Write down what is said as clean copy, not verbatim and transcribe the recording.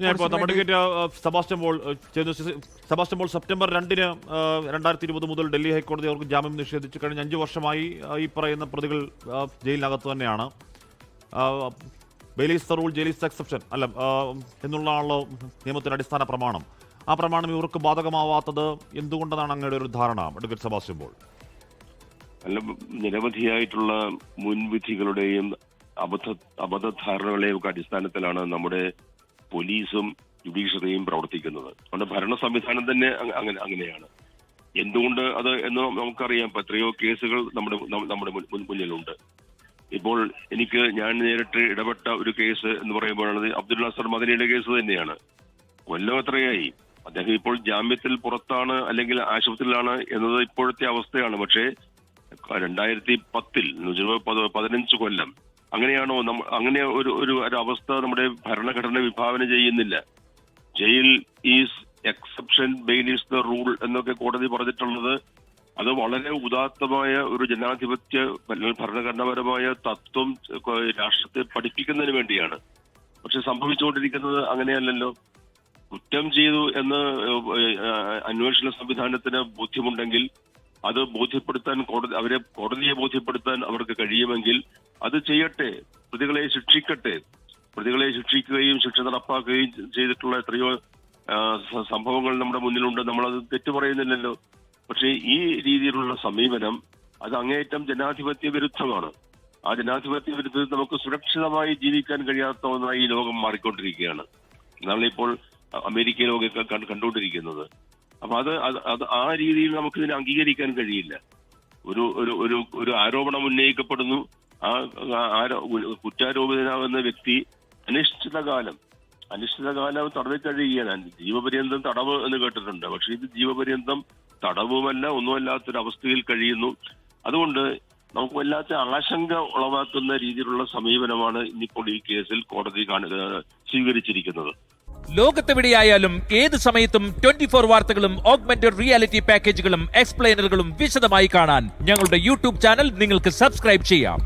ഞാൻ ഇപ്പോൾ നമ്മുടെ സെബാസ്റ്റ്യൻ പോൾ സെപ്റ്റംബർ 2-ന് 2020 മുതൽ ഡൽഹി ഹൈക്കോടതി അവർക്ക് ജാമ്യം നിഷേധിച്ചു. കഴിഞ്ഞ 5 വർഷമായി ഈ പറയുന്ന പ്രതികൾ ജയിലിനകത്ത് തന്നെയാണ്. ബെയിലീസ് റൂൾ ജയിലീസ് എക്സെപ്ഷൻ അല്ല എന്നുള്ളതാണല്ലോ നിയമത്തിന്റെ അടിസ്ഥാന പ്രമാണം. ആ പ്രമാണം ഇവർക്ക് ബാധകമാവാത്തത് എന്തുകൊണ്ടെന്നാണ് അങ്ങയുടെ ഒരു ധാരണ, അഡ്വക്കേറ്റ് സെബാസ്റ്റ്യൻ പോൾ? അല്ല, നിരവധിയായിട്ടുള്ള മുൻവിധികളുടെയും അബദ്ധധാരണകളുടെയും ഒക്കെ അടിസ്ഥാനത്തിലാണ് നമ്മുടെ പോലീസും ജുഡീഷ്യറിയും പ്രവർത്തിക്കുന്നത്. നമ്മുടെ ഭരണ സംവിധാനം തന്നെ അങ്ങനെയാണ്. എന്തുകൊണ്ട് അത് എന്ന് നമുക്കറിയാം. എത്രയോ കേസുകൾ നമ്മുടെ മുന്നിലുണ്ട്. ഇപ്പോൾ ഞാൻ നേരിട്ട് ഇടപെട്ട ഒരു കേസ് എന്ന് പറയുമ്പോഴാണ് അബ്ദുൽ നാസർ മദനിയുടെ കേസ് തന്നെയാണ്. കൊല്ലം എത്രയായി, അദ്ദേഹം ഇപ്പോൾ ജാമ്യത്തിൽ പുറത്താണ് അല്ലെങ്കിൽ ആശുപത്രിയിലാണ് എന്നത് ഇപ്പോഴത്തെ അവസ്ഥയാണ്. പക്ഷേ 2010 15 കൊല്ലം അങ്ങനെയാണോ? അങ്ങനെ ഒരു അവസ്ഥ നമ്മുടെ ഭരണഘടന വിഭാവന ചെയ്യുന്നില്ല. Jail is exception, bail is the rule എന്നൊക്കെ കോടതി പറഞ്ഞിട്ടുള്ളത് അത് വളരെ ഉദാത്തമായ ഒരു ജനാധിപത്യ ഭരണഘടനാപരമായ തത്വം രാഷ്ട്രത്തെ പഠിപ്പിക്കുന്നതിന് വേണ്ടിയാണ്. പക്ഷെ സംഭവിച്ചുകൊണ്ടിരിക്കുന്നത് അങ്ങനെയല്ലല്ലോ. കുറ്റം ചെയ്തു എന്ന് അന്വേഷണ സംവിധാനത്തിന് ബോധ്യമുണ്ടെങ്കിൽ അത് ബോധ്യപ്പെടുത്താൻ കോടതിയെ ബോധ്യപ്പെടുത്താൻ അവർക്ക് കഴിയുമെങ്കിൽ അത് ചെയ്യട്ടെ. പ്രതികളെ ശിക്ഷിക്കട്ടെ. പ്രതികളെ ശിക്ഷിക്കുകയും ശിക്ഷ നടപ്പാക്കുകയും ചെയ്തിട്ടുള്ള എത്രയോ സംഭവങ്ങൾ നമ്മുടെ മുന്നിലുണ്ട്. നമ്മളത് തെറ്റു പറയുന്നില്ലല്ലോ. പക്ഷേ ഈ രീതിയിലുള്ള സമീപനം അത് അങ്ങേയറ്റം ജനാധിപത്യ വിരുദ്ധമാണ്. ആ ജനാധിപത്യ വിരുദ്ധത്തിൽ നമുക്ക് സുരക്ഷിതമായി ജീവിക്കാൻ കഴിയാത്ത ഒന്നായി ഈ ലോകം മാറിക്കൊണ്ടിരിക്കുകയാണ്. എന്നാണ് ഇപ്പോൾ അമേരിക്കയിലൊക്കെ കണ്ടുകൊണ്ടിരിക്കുന്നത്. അപ്പൊ അത് ആ രീതിയിൽ നമുക്കിതിനെ അംഗീകരിക്കാൻ കഴിയില്ല. ഒരു ആരോപണം ഉന്നയിക്കപ്പെടുന്നു. ആ കുറ്റാരോപിതനാകുന്ന വ്യക്തി അനിശ്ചിതകാലം തടവിൽ കഴിയുകയാണ്. ജീവപര്യന്തം തടവ് എന്ന് കേട്ടിട്ടുണ്ട്. പക്ഷെ ഇത് ജീവപര്യന്തം തടവുമല്ല, ഒന്നുമല്ലാത്തൊരവസ്ഥയിൽ കഴിയുന്നു. അതുകൊണ്ട് നമുക്ക് വല്ലാത്ത ആശങ്ക ഉളവാക്കുന്ന രീതിയിലുള്ള സമീപനമാണ് ഇന്നിപ്പോൾ ഈ കേസിൽ കോടതി സ്വീകരിച്ചിരിക്കുന്നത്. ലോകത്തെവിടെയായാലും ഏത് സമയത്തും 24 വാർത്തകളും ഓഗ്മെന്റഡ് റിയാലിറ്റി പാക്കേജുകളും എക്സ്പ്ലെയിനറുകളും വിശദമായി കാണാൻ ഞങ്ങളുടെ യൂട്യൂബ് ചാനൽ നിങ്ങൾക്ക് സബ്സ്ക്രൈബ് ചെയ്യാം.